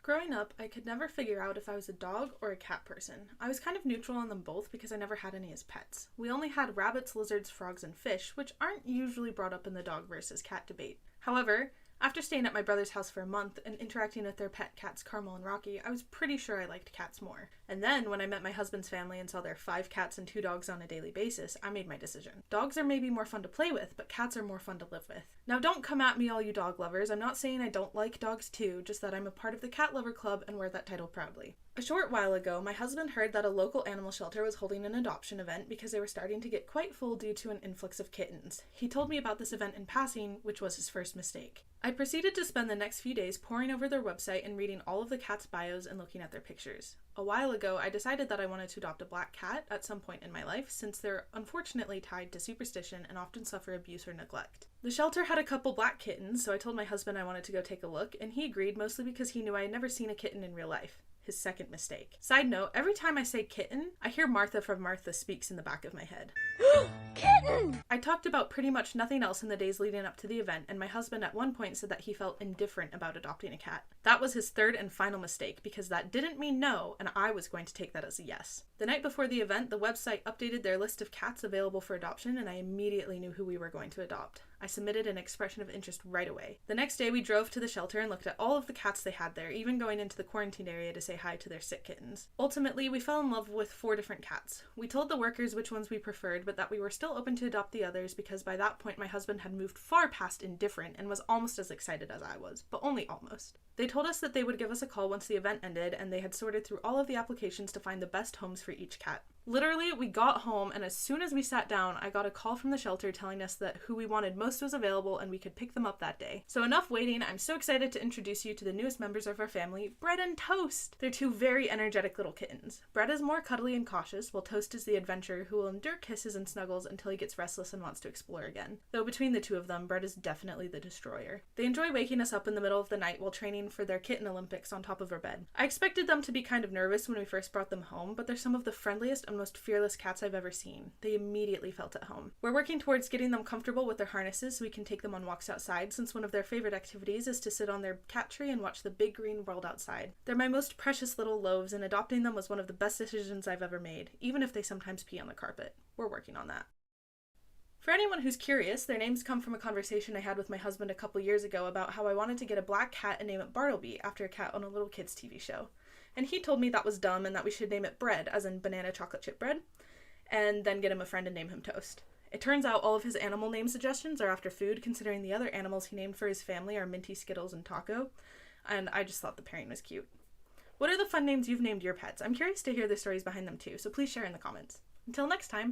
Growing up, I could never figure out if I was a dog or a cat person. I was kind of neutral on them both because I never had any as pets. We only had rabbits, lizards, frogs, and fish, which aren't usually brought up in the dog versus cat debate. However, after staying at my brother's house for a month and interacting with their pet cats Carmel and Rocky, I was pretty sure I liked cats more. And then, when I met my husband's family and saw their 5 cats and 2 dogs on a daily basis, I made my decision. Dogs are maybe more fun to play with, but cats are more fun to live with. Now don't come at me all you dog lovers, I'm not saying I don't like dogs too, just that I'm a part of the cat lover club and wear that title proudly. A short while ago, my husband heard that a local animal shelter was holding an adoption event because they were starting to get quite full due to an influx of kittens. He told me about this event in passing, which was his first mistake. I proceeded to spend the next few days poring over their website and reading all of the cats' bios and looking at their pictures. A while ago, I decided that I wanted to adopt a black cat at some point in my life since they're unfortunately tied to superstition and often suffer abuse or neglect. The shelter had a couple black kittens, so I told my husband I wanted to go take a look, and he agreed mostly because he knew I had never seen a kitten in real life. His second mistake. Side note, every time I say kitten, I hear Martha from Martha Speaks in the back of my head. Kitten! I talked about pretty much nothing else in the days leading up to the event, and my husband at one point said that he felt indifferent about adopting a cat. That was his third and final mistake, because that didn't mean no, and I was going to take that as a yes. The night before the event, the website updated their list of cats available for adoption, and I immediately knew who we were going to adopt. I submitted an expression of interest right away. The next day, we drove to the shelter and looked at all of the cats they had there, even going into the quarantine area to say hi to their sick kittens. Ultimately, we fell in love with 4 different cats. We told the workers which ones we preferred, but that we were still open to adopt the others because by that point my husband had moved far past indifferent and was almost as excited as I was, but only almost. They told us that they would give us a call once the event ended, and they had sorted through all of the applications to find the best homes for each cat. Literally, we got home, and as soon as we sat down, I got a call from the shelter telling us that who we wanted most was available and we could pick them up that day. So enough waiting, I'm so excited to introduce you to the newest members of our family, Bread and Toast! They're 2 very energetic little kittens. Bread is more cuddly and cautious, while Toast is the adventurer who will endure kisses and snuggles until he gets restless and wants to explore again. Though between the 2 of them, Bread is definitely the destroyer. They enjoy waking us up in the middle of the night while training for their kitten Olympics on top of our bed. I expected them to be kind of nervous when we first brought them home, but they're some of the friendliest and most fearless cats I've ever seen. They immediately felt at home. We're working towards getting them comfortable with their harnesses so we can take them on walks outside, since one of their favorite activities is to sit on their cat tree and watch the big green world outside. They're my most precious little loaves, and adopting them was one of the best decisions I've ever made, even if they sometimes pee on the carpet. We're working on that. For anyone who's curious, their names come from a conversation I had with my husband a couple years ago about how I wanted to get a black cat and name it Bartleby after a cat on a little kids TV show. And he told me that was dumb and that we should name it Bread, as in banana chocolate chip bread, and then get him a friend and name him Toast. It turns out all of his animal name suggestions are after food, considering the other animals he named for his family are Minty, Skittles, and Taco, and I just thought the pairing was cute. What are the fun names you've named your pets? I'm curious to hear the stories behind them too, so please share in the comments. Until next time!